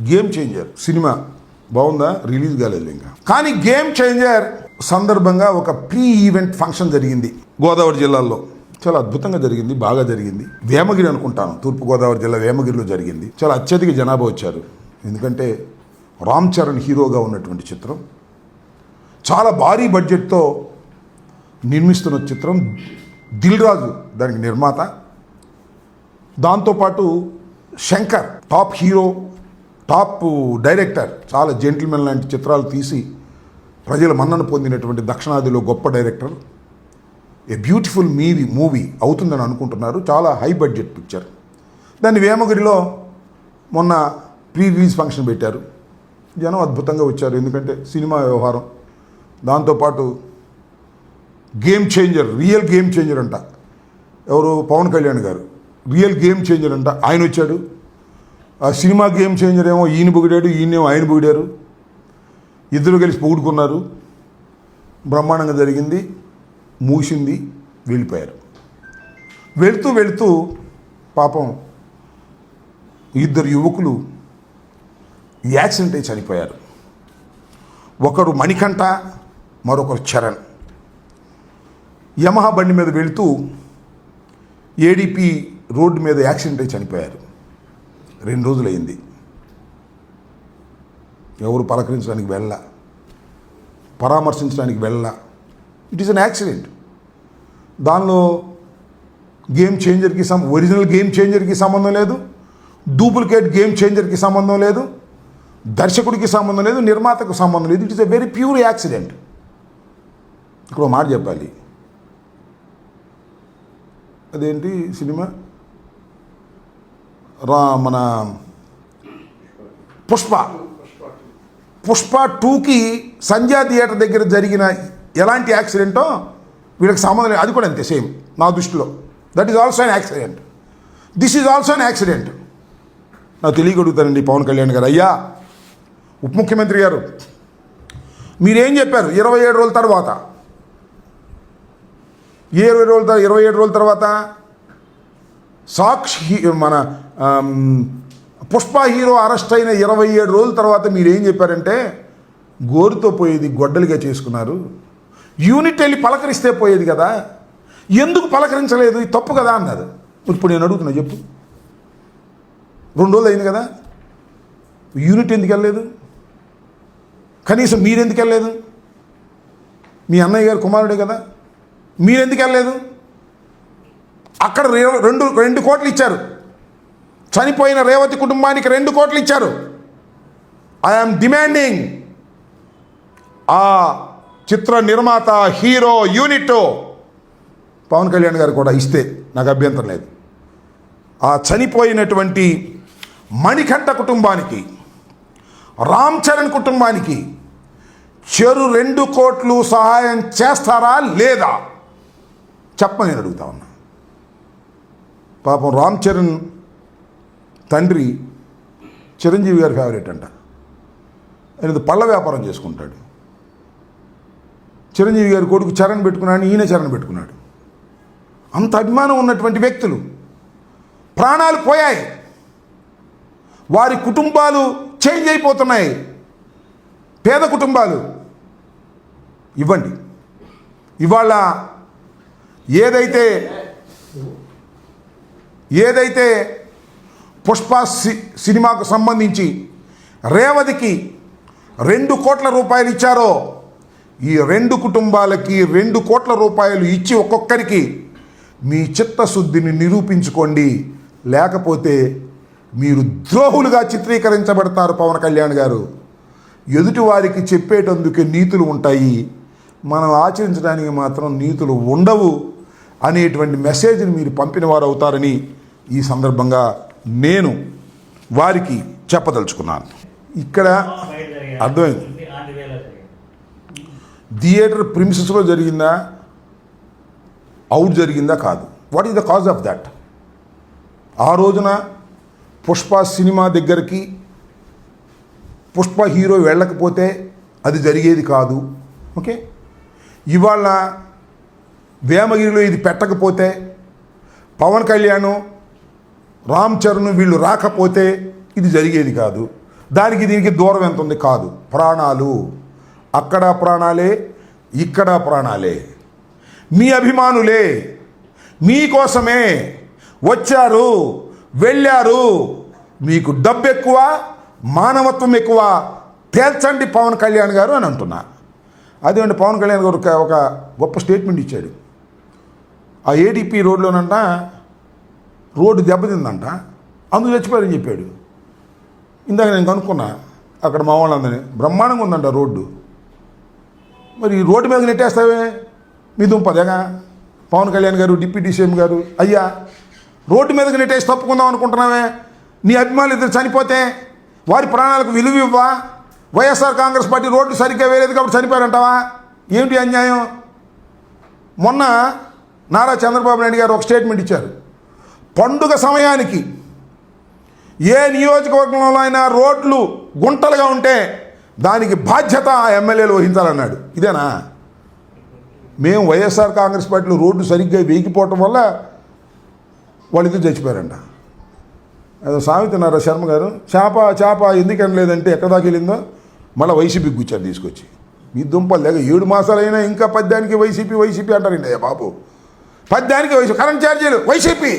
Game changer cinema బాగుందా, release కాలేదు ఇంకా. కానీ గేమ్ చేంజర్ సందర్భంగా ఒక ప్రీ ఈవెంట్ ఫంక్షన్ జరిగింది గోదావరి జిల్లాలో. చాలా అద్భుతంగా జరిగింది, బాగా జరిగింది. వేమగిరి అనుకుంటాను, తూర్పుగోదావరి జిల్లా వేమగిరిలో జరిగింది. చాలా అత్యధిక జనాభా వచ్చారు. ఎందుకంటే రామ్ చరణ్ హీరోగా ఉన్నటువంటి చిత్రం, చాలా భారీ బడ్జెట్తో నిర్మిస్తున్న చిత్రం. దిల్ రాజు దానికి నిర్మాత, దాంతోపాటు Shankar top hero, top director. చాలా జెంటిల్మెన్ లాంటి చిత్రాలు తీసి ప్రజల మన్నన పొందినటువంటి దక్షిణాదిలో గొప్ప డైరెక్టర్. ఏ బ్యూటిఫుల్ మూవీ అవుతుందని అనుకుంటున్నారు. చాలా హై బడ్జెట్ పిక్చర్. దాన్ని వేమగిరిలో మొన్న ప్రీ రిలీజ్ ఫంక్షన్ పెట్టారు. జనం అద్భుతంగా వచ్చారు, ఎందుకంటే సినిమా వ్యవహారం. దాంతోపాటు game changer, real game changer అంట. ఎవరు? పవన్ కళ్యాణ్ గారు. రియల్ గేమ్ చేంజర్ అంట, ఆయన వచ్చాడు. ఆ సినిమా గేమ్ చేంజర్ ఏమో ఈయన పొగిడాడు, ఈయనేమో ఆయన పొగిడారు. ఇద్దరు కలిసి పొగుడుకున్నారు. బ్రహ్మాండంగా జరిగింది, మూసింది, వెళ్ళిపోయారు. వెళుతూ పాపం ఇద్దరు యువకులు యాక్సిడెంట్ అయి చనిపోయారు. ఒకరు మణికంఠ, మరొకరు చరణ్. యమహా బండి మీద వెళుతూ ఏడీపీ రోడ్డు మీద యాక్సిడెంట్ అయి చనిపోయారు. 2 రోజులైంది. ఎవరు పలకరించడానికి వెళ్ళా, పరామర్శించడానికి వెళ్ళా. It is an accident. దానిలో గేమ్ చేంజర్కి ఒరిజినల్ గేమ్ చేంజర్కి సంబంధం లేదు, డూప్లికేట్ గేమ్ చేంజర్కి సంబంధం లేదు, దర్శకుడికి సంబంధం లేదు, నిర్మాతకు సంబంధం లేదు. It is a very pure accident. ఇక్కడ మాట చెప్పాలి. అదేంటి సినిమా, మన పుష్ప 2కి సంధ్యా థియేటర్ దగ్గర జరిగిన ఎలాంటి యాక్సిడెంటో వీళ్ళకి సంబంధం లేదు. అది కూడా అంతే, సేమ్ నా దృష్టిలో. That is also an accident. This is also an accident. నాకు తెలియగలుగుతానండి పవన్ కళ్యాణ్ గారు. అయ్యా ఉప ముఖ్యమంత్రి గారు, మీరేం చెప్పారు 27 రోజుల తర్వాత? 27 రోజుల తర్వాత సాక్షి మన పుష్ప హీరో అరెస్ట్ అయిన 27 రోజుల తర్వాత మీరేం చెప్పారంటే, గోరుతో పోయేది గొడ్డలిగా చేసుకున్నారు, యూనిట్ వెళ్ళి పలకరిస్తే పోయేది కదా, ఎందుకు పలకరించలేదు, ఇది తప్పు కదా అన్నారు. ఇప్పుడు నేను అడుగుతున్నా, చెప్పు. 2 రోజులు అయింది కదా, యూనిట్ ఎందుకు వెళ్ళలేదు? కనీసం మీరెందుకు వెళ్ళలేదు? మీ అన్నయ్య గారు కుమారుడే కదా, మీరెందుకు వెళ్ళలేదు? అక్కడ 2 కోట్లు ఇచ్చారు. చనిపోయిన రేవతి కుటుంబానికి 2 కోట్లు ఇచ్చారు. ఐఎమ్ డిమాండింగ్ ఆ చిత్ర నిర్మాత, హీరో, యూనిట్ పవన్ కళ్యాణ్ గారు కూడా ఇస్తే నాకు అభ్యంతరం లేదు. ఆ చనిపోయినటువంటి మణికంఠ కుటుంబానికి, రామ్ చరణ్ కుటుంబానికి చెరు 2 కోట్లు సహాయం చేస్తారా లేదా చెప్పని నేను అడుగుతా ఉన్నా. పాపం రామ్ చరణ్ తండ్రి చిరంజీవి గారి ఫేవరెట్ అంట. ఆయన పళ్ళ వ్యాపారం చేసుకుంటాడు. చిరంజీవి గారి కొడుకు చరణ్ పెట్టుకున్నాడు, ఈయన చరణ్ పెట్టుకున్నాడు. అంత అభిమానం ఉన్నటువంటి వ్యక్తులు ప్రాణాలు పోయాయి. వారి కుటుంబాలు చేంజ్ అయిపోతున్నాయి. పేద కుటుంబాలు. ఇవ్వండి. ఇవాళ ఏదైతే పుష్ప సినిమాకు సంబంధించి రేవతికి 2 కోట్ల రూపాయలు ఇచ్చారో, ఈ 2 కుటుంబాలకి 2 కోట్ల రూపాయలు ఇచ్చి ఒక్కొక్కరికి మీ చిత్తశుద్ధిని నిరూపించుకోండి. లేకపోతే మీరు ద్రోహులుగా చిత్రీకరించబడతారు. పవన్ కళ్యాణ్ గారు, ఎదుటి వారికి చెప్పేటందుకే నీతులు ఉంటాయి, మనం ఆచరించడానికి మాత్రం నీతులు ఉండవు అనేటువంటి మెసేజ్ని మీరు పంపిన వారు అవుతారని ఈ సందర్భంగా నేను వారికి చెప్పదలుచుకున్నాను. ఇక్కడ అర్థమైంది. థియేటర్ ప్రిమిసెస్లో జరిగిందా, అవుట్ జరిగిందా కాదు. What is the cause of that? ఆ రోజున పుష్ప సినిమా దగ్గరికి పుష్ప హీరో వెళ్ళకపోతే అది జరిగేది కాదు. ఓకే, ఇవాళ వేమగిరిలో ఇది పెట్టకపోతే, పవన్ కళ్యాణ్, రామ్ చరణ్ వీళ్ళు రాకపోతే ఇది జరిగేది కాదు. దానికి దీనికి దూరం ఎంత ఉంది? కాదు, ప్రాణాలు. అక్కడ ప్రాణాలే, ఇక్కడ ప్రాణాలే. మీ అభిమానులే, మీకోసమే వచ్చారు, వెళ్ళారు. మీకు డబ్బు ఎక్కువ, మానవత్వం ఎక్కువ, తేల్చండి పవన్ కళ్యాణ్ గారు అని అంటున్నా. అదేంటి పవన్ కళ్యాణ్ గారు ఒక గొప్ప స్టేట్మెంట్ ఇచ్చాడు. ఆ ఏడీపీ రోడ్లోనంట రోడ్డు దెబ్బతిందంట, అందుకు చచ్చిపోయారని చెప్పాడు. ఇందాక నేను కనుక్కున్నా అక్కడ మా వాళ్ళందరినీ, బ్రహ్మాండంగా ఉందంట రోడ్డు. మరి ఈ రోడ్డు మీద నెట్టేస్తావే మీ దుంపదేగా పవన్ కళ్యాణ్ గారు, డిప్యూటీ సీఎం గారు. అయ్యా, రోడ్డు మీదకి నెట్టేసి తప్పుకుందాం అనుకుంటున్నావే? నీ అభిమానులు ఇద్దరు చనిపోతే వారి ప్రాణాలకు విలువ ఇవ్వా? వైఎస్ఆర్ కాంగ్రెస్ పార్టీ రోడ్డు సరిగ్గా వేరేది కాబట్టి చనిపోయారంటావా? ఏమిటి అన్యాయం? మొన్న నారా చంద్రబాబు నాయుడు గారు ఒక స్టేట్మెంట్ ఇచ్చారు. పండుగ సమయానికి ఏ నియోజకవర్గంలో అయినా రోడ్లు గుంటలుగా ఉంటే దానికి బాధ్యత ఆ ఎమ్మెల్యేలు వహించాలన్నాడు. ఇదేనా? మేము వైఎస్ఆర్ కాంగ్రెస్ పార్టీలో రోడ్డు సరిగ్గా వేగిపోవటం వల్ల వాళ్ళిద్దరు చచ్చిపోయారంట. ఏదో సామెతన్నారా శర్మ గారు, చేప ఎందుకు అనలేదంటే ఎక్కడ దాకా వెళ్ళిందో మళ్ళీ వైసీపీకి కూర్చారు తీసుకొచ్చి. మీ దుంపలు లేక 7 మాసాలైనా ఇంకా పద్యానికి వైసీపీ అంటారండి. అయ్యా బాబు, పద్యానికి వైసీపీ, కరెంట్ ఛార్జీలు వైసీపీ,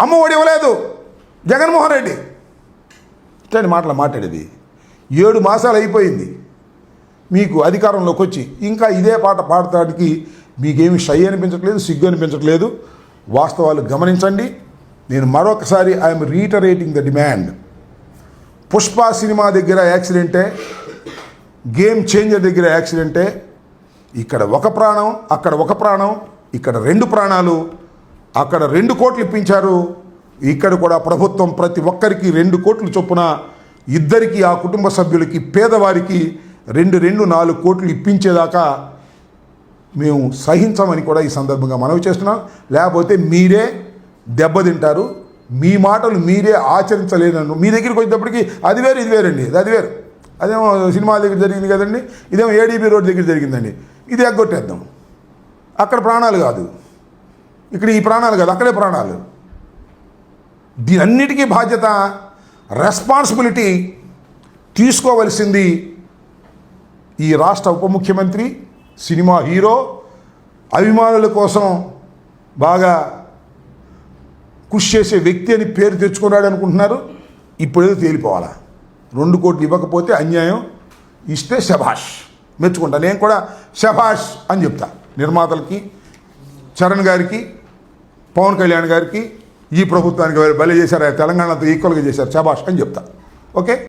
అమ్మ ఒడి ఇవ్వలేదు జగన్మోహన్ రెడ్డి. ఇట్లాంటి మాటలు మాట్లాడేది 7 మాసాలు అయిపోయింది మీకు అధికారంలోకి వచ్చి, ఇంకా ఇదే పాట పాడటానికి మీకేమి షై అనిపించట్లేదు, సిగ్గు అనిపించట్లేదు. వాస్తవాలు గమనించండి. నేను మరొకసారి I'm reiterating the demand. Pushpa cinema దగ్గర యాక్సిడెంటే, గేమ్ చేంజర్ దగ్గర యాక్సిడెంటే. ఇక్కడ ఒక ప్రాణం, అక్కడ ఒక ప్రాణం, ఇక్కడ 2 ప్రాణాలు. అక్కడ 2 కోట్లు ఇప్పించారు, ఇక్కడ కూడా ప్రభుత్వం ప్రతి ఒక్కరికి 2 కోట్లు చొప్పున, ఇద్దరికి ఆ కుటుంబ సభ్యులకి, పేదవారికి 4 కోట్లు ఇప్పించేదాకా మేము సహించమని కూడా ఈ సందర్భంగా మనవి చేస్తున్నాం. లేకపోతే మీరే దెబ్బతింటారు. మీ మాటలు మీరే ఆచరించలేదన్ను. మీ దగ్గరికి వచ్చేటప్పటికి అది వేరు ఇది వేరండి. అది వేరు. అదేమో సినిమాల దగ్గర జరిగింది కదండి, ఇదేమో ఏడీబీ రోడ్ దగ్గర జరిగిందండి. ఇది ఎగ్గొట్టేద్దాం. అక్కడ ప్రాణాలు కాదు, ఇక్కడ ఈ ప్రాణాలు కాదు, అక్కడే ప్రాణాలు. దీనన్నిటికీ బాధ్యత, రెస్పాన్సిబిలిటీ తీసుకోవలసింది ఈ రాష్ట్ర ఉప ముఖ్యమంత్రి, సినిమా హీరో, అభిమానుల కోసం బాగా కృషి చేసే వ్యక్తి అని పేరు తెచ్చుకున్నాడు అనుకుంటున్నారు. ఇప్పుడేదో తేలిపోవాలా. 2 కోట్లు ఇవ్వకపోతే అన్యాయం, ఇస్తే శభాష్ మెచ్చుకుంటా. నేను కూడా శభాష్ అని చెప్తా నిర్మాతలకి, చరణ్ గారికి, పవన్ కళ్యాణ్ గారికి, ఈ ప్రభుత్వానికి భలే చేశారు, తెలంగాణతో ఈక్వల్గా చేశారు, శభాష్ అని చెప్తా. ఓకే.